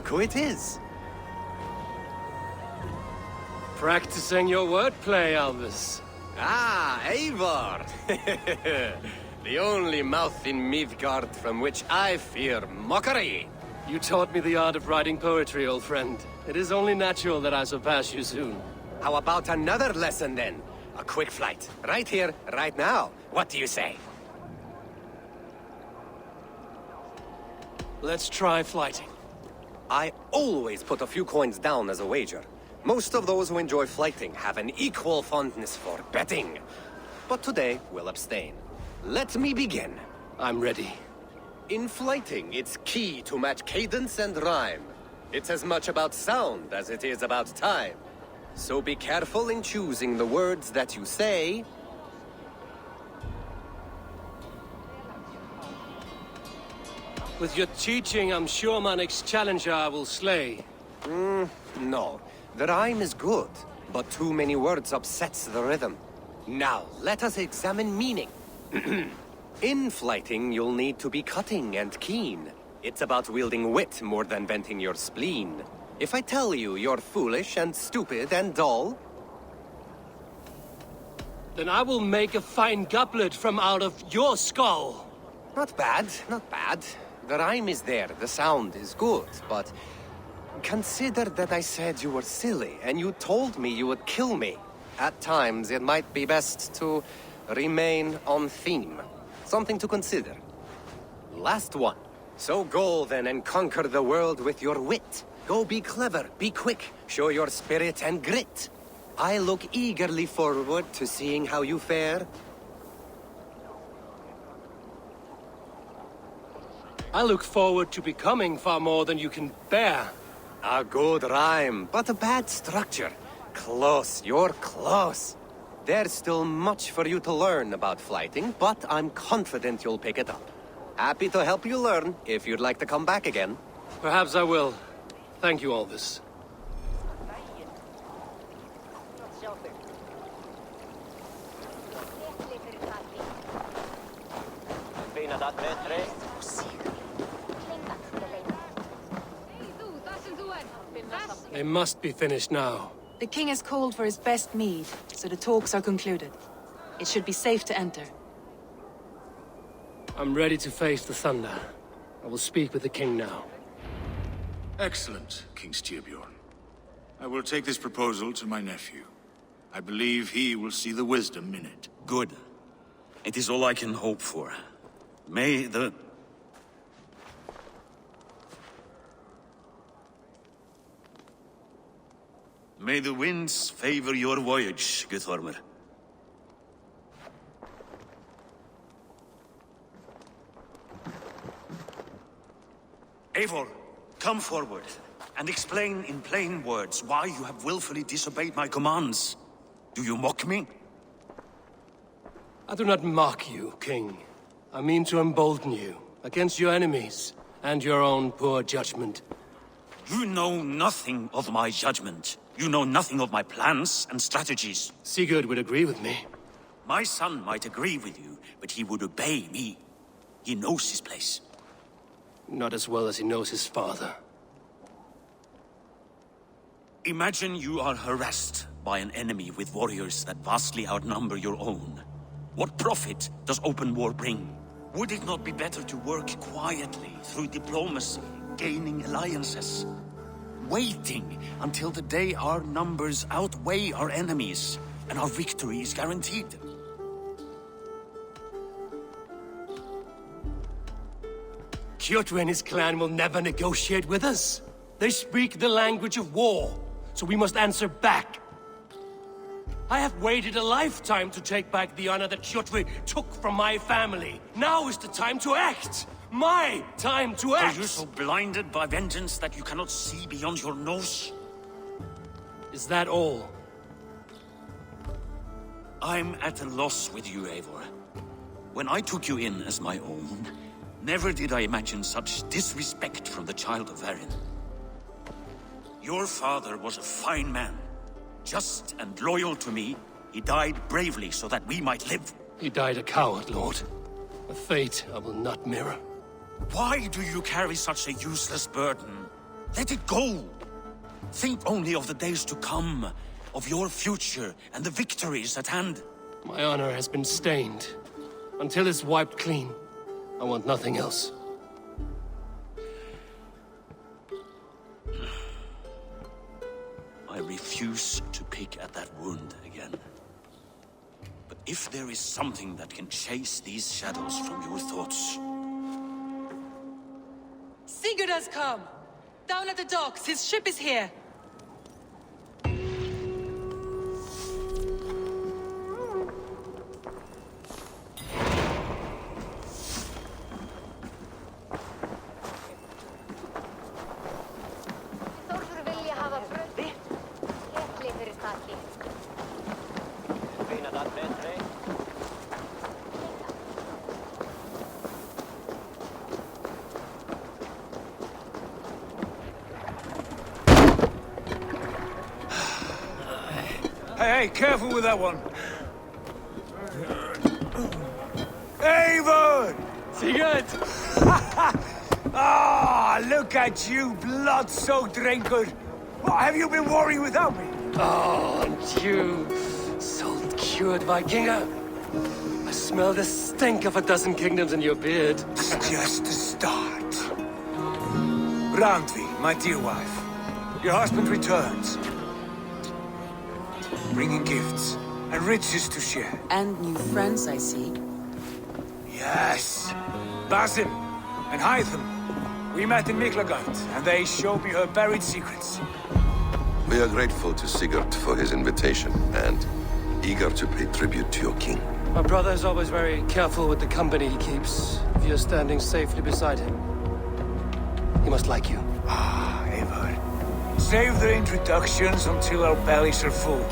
look who it is. Practicing your wordplay, Albus. Ah, Eivor! The only mouth in Midgard from which I fear mockery. You taught me the art of writing poetry, old friend. It is only natural that I surpass you soon. How about another lesson then? A quick flight. Right here, right now. What do you say? Let's try flighting. I always put a few coins down as a wager. Most of those who enjoy flighting have an equal fondness for betting. But today, we'll abstain. Let me begin. I'm ready. In flighting, it's key to match cadence and rhyme. It's as much about sound as it is about time. So be careful in choosing the words that you say. With your teaching, I'm sure my next challenger I will slay. No. The rhyme is good, but too many words upsets the rhythm. Now, let us examine meaning. In flighting, you'll need to be cutting and keen. It's about wielding wit more than venting your spleen. If I tell you you're foolish and stupid and dull... Then I will make a fine goblet from out of your skull. Not bad, not bad. The rhyme is there, the sound is good, but... Consider that I said you were silly, and you told me you would kill me. At times, it might be best to remain on theme. Something to consider. Last one. So go then and conquer the world with your wit. Go be clever, be quick, show your spirit and grit. I look eagerly forward to seeing how you fare. I look forward to becoming far more than you can bear. A good rhyme, but a bad structure. Close, you're close. There's still much for you to learn about flighting, but I'm confident you'll pick it up. Happy to help you learn, if you'd like to come back again. Perhaps I will. Thank you, Albus. They must be finished now. The king has called for his best mead, so the talks are concluded. It should be safe to enter. I'm ready to face the thunder. I will speak with the king now. Excellent, King Styrbjorn. I will take this proposal to my nephew. I believe he will see the wisdom in it. Good. It is all I can hope for. May the... May the winds favor your voyage, Guthormr. Eivor, come forward, and explain in plain words why you have willfully disobeyed my commands. Do you mock me? I do not mock you, King. I mean to embolden you against your enemies and your own poor judgment. You know nothing of my judgment. You know nothing of my plans and strategies. Sigurd would agree with me. My son might agree with you, but he would obey me. He knows his place. Not as well as he knows his father. Imagine you are harassed by an enemy with warriors that vastly outnumber your own. What profit does open war bring? Would it not be better to work quietly through diplomacy, gaining alliances? Waiting until the day our numbers outweigh our enemies, and our victory is guaranteed. Kjotr and his clan will never negotiate with us. They speak the language of war, so we must answer back. I have waited a lifetime to take back the honor that Kjotr took from my family. Now is the time to act! My time to act! Are you so blinded by vengeance that you cannot see beyond your nose? Is that all? I'm at a loss with you, Eivor. When I took you in as my own, never did I imagine such disrespect from the child of Varin. Your father was a fine man. Just and loyal to me, he died bravely so that we might live. He died a coward, Lord. A fate I will not mirror. Why do you carry such a useless burden? Let it go! Think only of the days to come, of your future and the victories at hand. My honor has been stained. Until it's wiped clean, I want nothing else. I refuse to pick at that wound again. But if there is something that can chase these shadows from your thoughts... Sigurd has come! Down at the docks, his ship is here! Hey, careful with that one. Eivor! Sigurd! Ah, look at you, blood-soaked drinker. What, have you been worrying without me? Oh, and you, salt-cured Vikinger. I smell the stink of a dozen kingdoms in your beard. It's just the start. Randvi, my dear wife, your husband returns. Bringing gifts and riches to share. And new friends, I see. Yes. Basim and Hytham. We met in Miklagard, and they showed me her buried secrets. We are grateful to Sigurd for his invitation, and eager to pay tribute to your king. My brother is always very careful with the company he keeps. If you're standing safely beside him, he must like you. Ah, Eivor. Save the introductions until our bellies are full.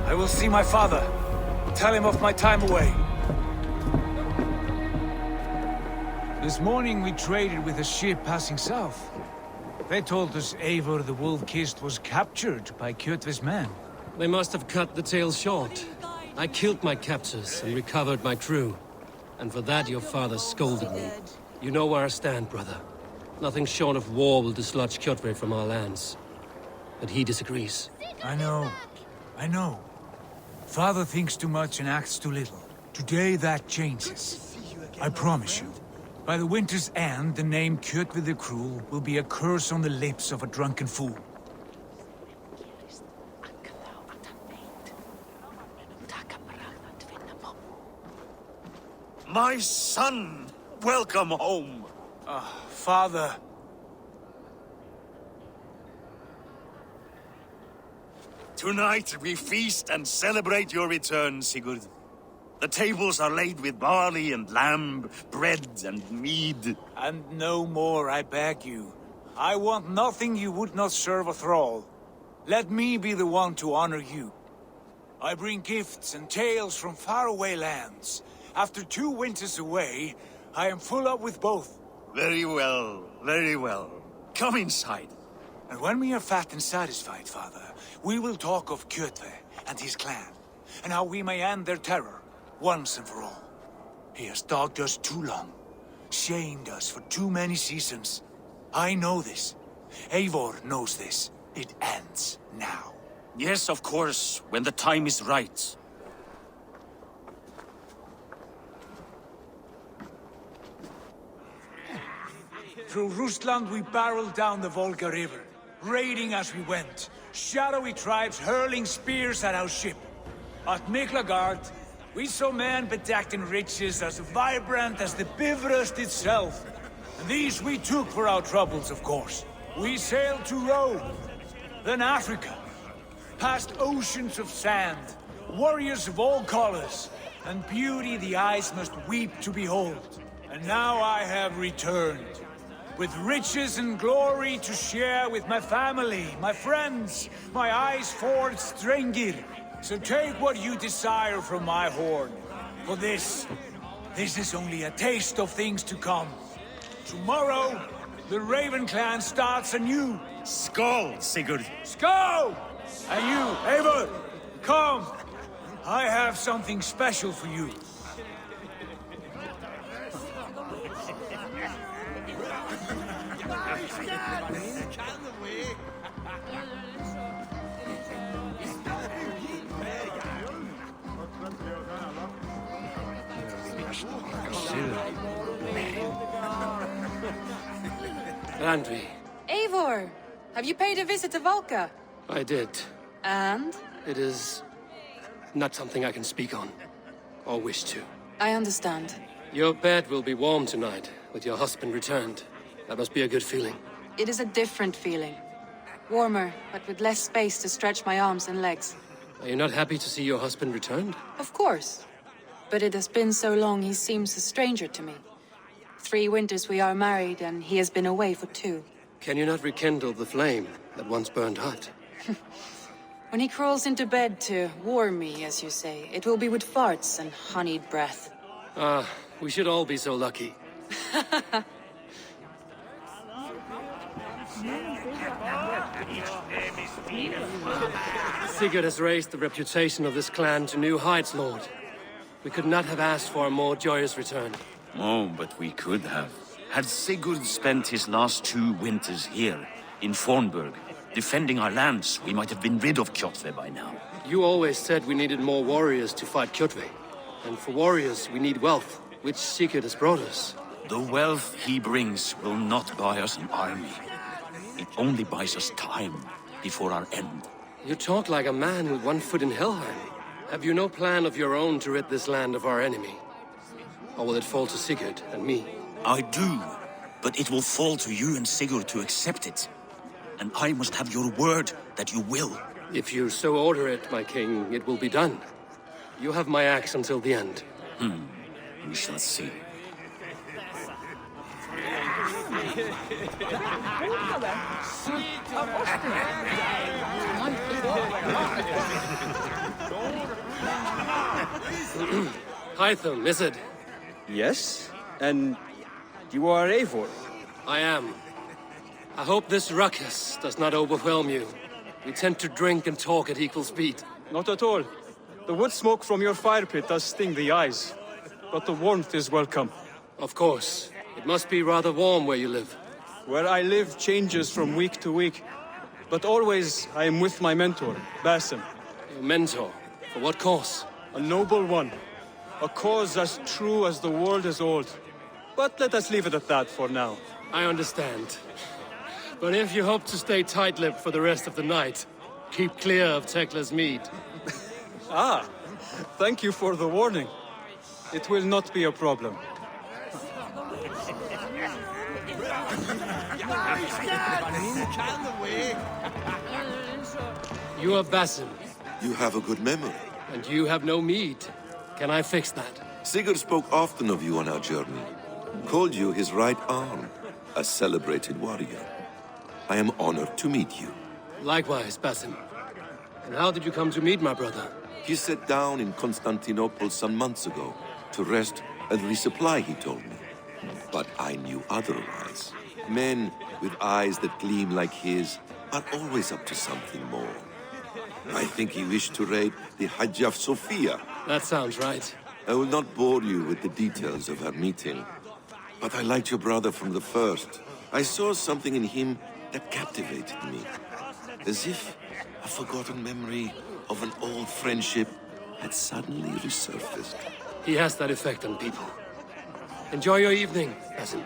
I will see my father. Tell him of my time away. This morning we traded with a ship passing south. They told us Eivor the Wolf-Kissed was captured by K.o.D's men. They must have cut the tale short. I killed my captors and recovered my crew. And for that your father scolded me. You know where I stand, brother. Nothing short of war will dislodge K.o.D from our lands. But he disagrees. I know. Father thinks too much and acts too little. Today that changes. I promise you. By the winter's end, the name K.o.D the Cruel will be a curse on the lips of a drunken fool. My son! Welcome home! Father. Tonight we feast and celebrate your return, Sigurd. The tables are laid with barley and lamb, bread and mead. And no more, I beg you. I want nothing you would not serve a thrall. Let me be the one to honor you. I bring gifts and tales from faraway lands. After 2 winters away, I am full up with both. Very well, very well. Come inside. And when we are fat and satisfied, Father, we will talk of K.o.D and his clan, and how we may end their terror, once and for all. He has dogged us too long, shamed us for too many seasons. I know this. Eivor knows this. It ends now. Yes, of course, when the time is right. Through Rusland we barreled down the Volga River, raiding as we went. Shadowy tribes hurling spears at our ship. At Miklagard, we saw men bedecked in riches as vibrant as the Bifrost itself. And these we took for our troubles, of course. We sailed to Rome, then Africa, past oceans of sand, warriors of all colors, and beauty the eyes must weep to behold. And now I have returned, with riches and glory to share with my family, my friends, my eyes-forged Strengir. So take what you desire from my hoard. For this is only a taste of things to come. Tomorrow, the Raven clan starts anew. Skål, Sigurd. Skål! And you, Eivor, come. I have something special for you. Landry, Eivor! Have you paid a visit to Valka? I did. And? It is not something I can speak on, or wish to. I understand. Your bed will be warm tonight, with your husband returned. That must be a good feeling. It is a different feeling. Warmer, but with less space to stretch my arms and legs. Are you not happy to see your husband returned? Of course. But it has been so long he seems a stranger to me. 3 winters we are married, and he has been away for 2. Can you not rekindle the flame that once burned hot? When he crawls into bed to warm me, as you say, it will be with farts and honeyed breath. Ah, we should all be so lucky. Sigurd has raised the reputation of this clan to new heights, Lord. We could not have asked for a more joyous return. Oh, but we could have. Had Sigurd spent his last 2 winters here, in Fornburg, defending our lands, we might have been rid of K.o.D by now. You always said we needed more warriors to fight K.o.D. And for warriors, we need wealth, which Sigurd has brought us. The wealth he brings will not buy us an army. It only buys us time before our end. You talk like a man with one foot in Helheim. Have you no plan of your own to rid this land of our enemy? Or will it fall to Sigurd and me? I do, but it will fall to you and Sigurd to accept it. And I must have your word that you will. If you so order it, my king, it will be done. You have my axe until the end. We shall see. Hytham, is it? Yes? And you are Eivor? I am. I hope this ruckus does not overwhelm you. We tend to drink and talk at equal speed. Not at all. The wood smoke from your fire pit does sting the eyes, but the warmth is welcome. Of course. It must be rather warm where you live. Where I live changes from week to week, but always I am with my mentor, Basim. Your mentor? For what cause? A noble one. A cause as true as the world is old. But let us leave it at that for now. I understand. But if you hope to stay tight-lipped for the rest of the night, keep clear of Tekla's mead. Ah, thank you for the warning. It will not be a problem. You are Basim, You have a good memory. and you have no mead. Can I fix that? Sigurd spoke often of you on our journey. Called you his right arm, a celebrated warrior. I am honored to meet you. Likewise, Basim. And how did you come to meet my brother? He sat down in Constantinople some months ago to rest and resupply, he told me. But I knew otherwise. Men with eyes that gleam like his are always up to something more. I think he wished to raid the Hajj of Sophia. That sounds right. I will not bore you with the details of our meeting. But I liked your brother from the first. I saw something in him that captivated me. As if a forgotten memory of an old friendship had suddenly resurfaced. He has that effect on people. Enjoy your evening, Basim.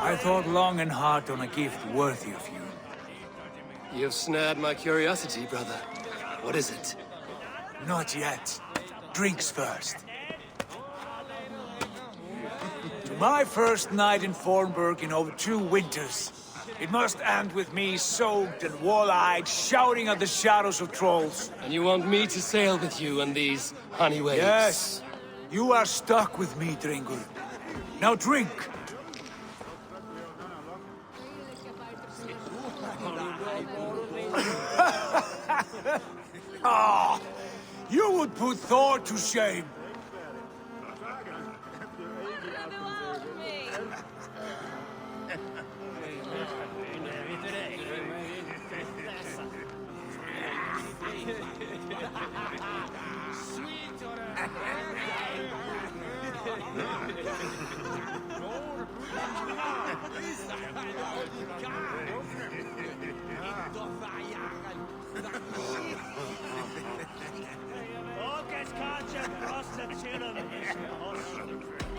I thought long and hard on a gift worthy of you. You've snared my curiosity, brother. What is it? Not yet. Drinks first. To my first night in Fornburg in over 2 winters. It must end with me soaked and wall-eyed, shouting at the shadows of trolls. And you want me to sail with you on these honey waves? Yes. You are stuck with me, Dringur. Now drink. Ah, you would put Thor to shame.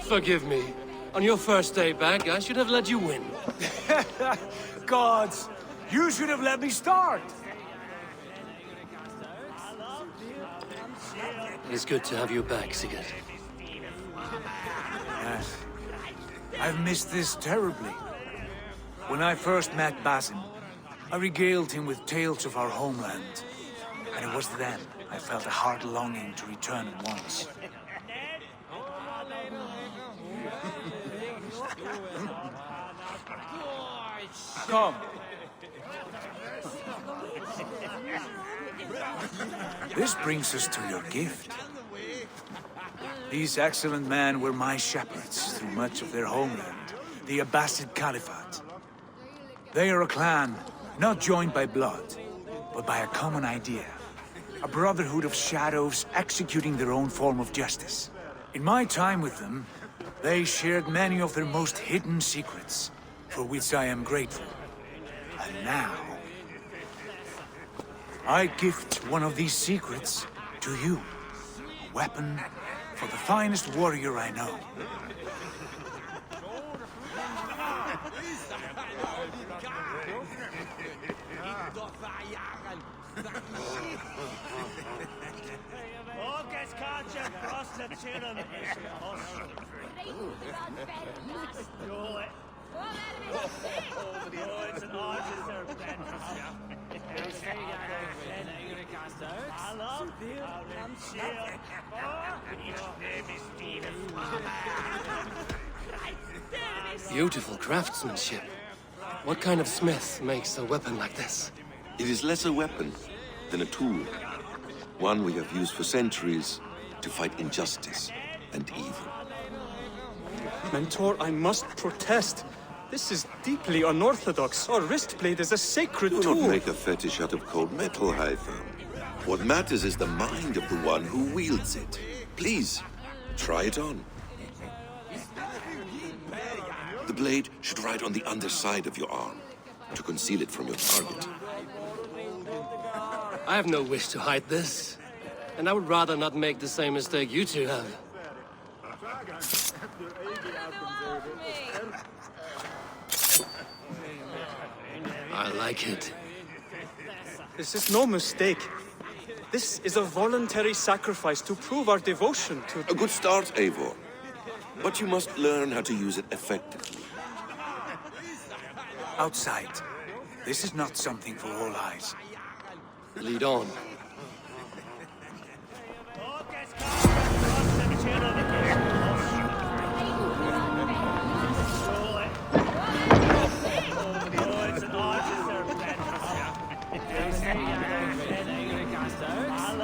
Forgive me. On your first day back, I should have let you win. Gods, you should have let me start. It's good to have you back, Sigurd. Yes. I've missed this terribly. When I first met Basim, I regaled him with tales of our homeland. And it was then I felt a heart longing to return at once. Come. This brings us to your gift. These excellent men were my shepherds through much of their homeland, the Abbasid Caliphate. They are a clan, not joined by blood, but by a common idea. A brotherhood of shadows executing their own form of justice. In my time with them, they shared many of their most hidden secrets, for which I am grateful. And now, I gift one of these secrets to you. A weapon for the finest warrior I know. Beautiful craftsmanship. What kind of smith makes a weapon like this? It is less a weapon than a tool. One we have used for centuries to fight injustice and evil. Mentor, I must protest. This is deeply unorthodox. Our wrist blade is a sacred Do tool. not make a fetish out of cold metal, Eivor. What matters is the mind of the one who wields it. Please, try it on. The blade should ride on the underside of your arm, to conceal it from your target. I have no wish to hide this. And I would rather not make the same mistake you two have. I like it. This is no mistake. This is a voluntary sacrifice to prove our devotion to... A good start, Eivor. But you must learn how to use it effectively. Outside. This is not something for all eyes. Lead on.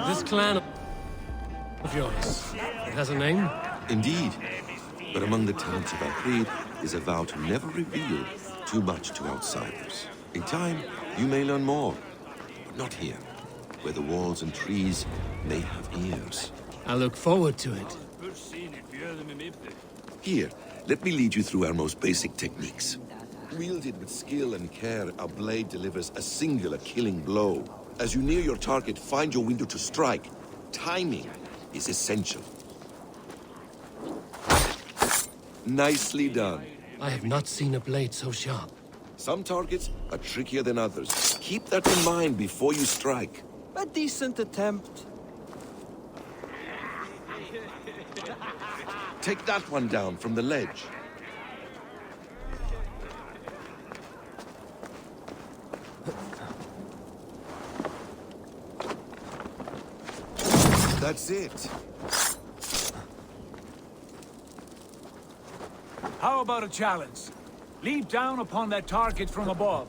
This clan of yours, it has a name? Indeed. But among the tenets of our creed is a vow to never reveal too much to outsiders. In time, you may learn more. But not here, where the walls and trees may have ears. I look forward to it. Here, let me lead you through our most basic techniques. Wielded with skill and care, our blade delivers a singular killing blow. As you near your target, find your window to strike. Timing is essential. Nicely done. I have not seen a blade so sharp. Some targets are trickier than others. Keep that in mind before you strike. A decent attempt. Take that one down from the ledge. That's it. How about a challenge? Leap down upon that target from above.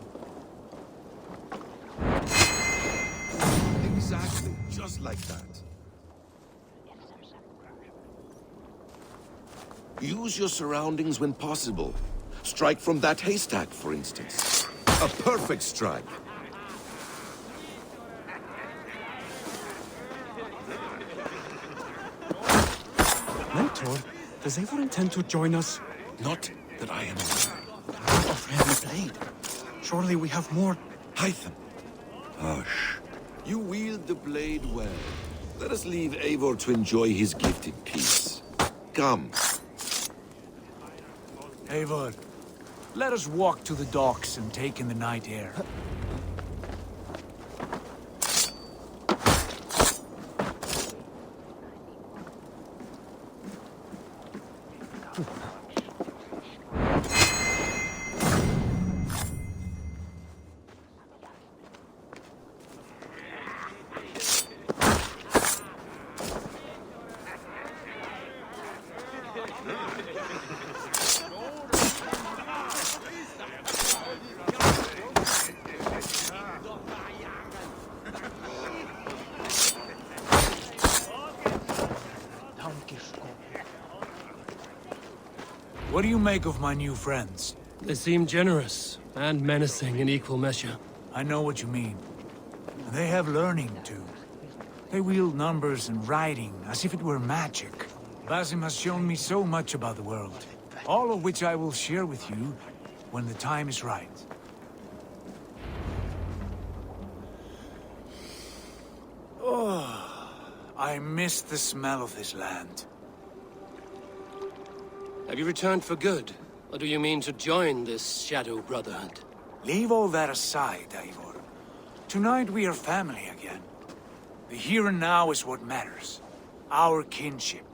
Exactly, just like that. Use your surroundings when possible. Strike from that haystack, for instance. A perfect strike. Mentor, does Eivor intend to join us? Not that I am aware. Of heavy blade. Surely we have more... Hytham. Hush. You wield the blade well. Let us leave Eivor to enjoy his gift in peace. Come. Eivor, let us walk to the docks and take in the night air. What do you make of my new friends? They seem generous and menacing in equal measure. I know what you mean. They have learning, too. They wield numbers and writing as if it were magic. Basim has shown me so much about the world, all of which I will share with you when the time is right. Oh, I miss the smell of this land. Have you returned for good? Or do you mean to join this Shadow Brotherhood? Leave all that aside, Eivor. Tonight we are family again. The here and now is what matters. Our kinship,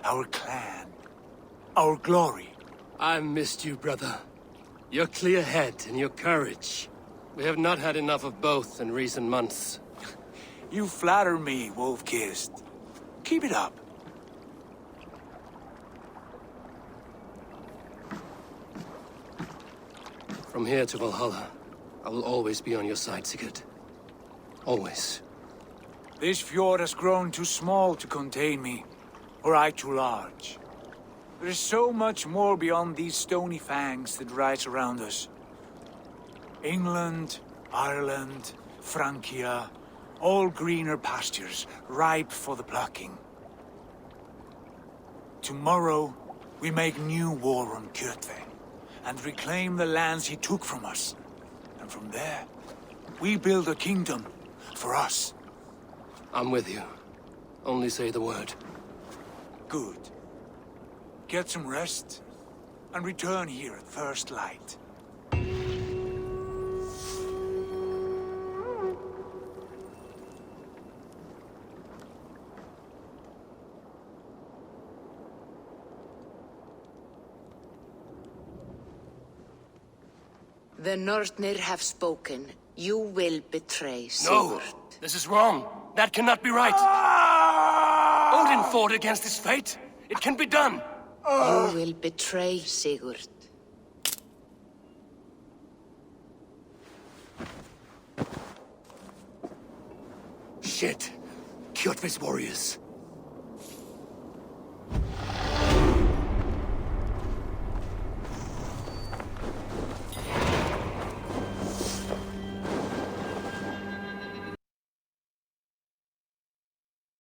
our clan, our glory. I missed you, brother. Your clear head and your courage. We have not had enough of both in recent months. You flatter me, Wolf-Kissed. Keep it up. From here to Valhalla, I will always be on your side, Sigurd. Always. This fjord has grown too small to contain me, or I too large. There is so much more beyond these stony fangs that rise around us. England, Ireland, Francia, all greener pastures, ripe for the plucking. Tomorrow, we make new war on K.o.D. and reclaim the lands he took from us. And from there, we build a kingdom for us. I'm with you. Only say the word. Good. Get some rest, and return here at first light. The Northnir have spoken. You will betray Sigurd. No! This is wrong. That cannot be right. Odin fought against his fate. It can be done. You will betray Sigurd. Shit. K.o.D's warriors.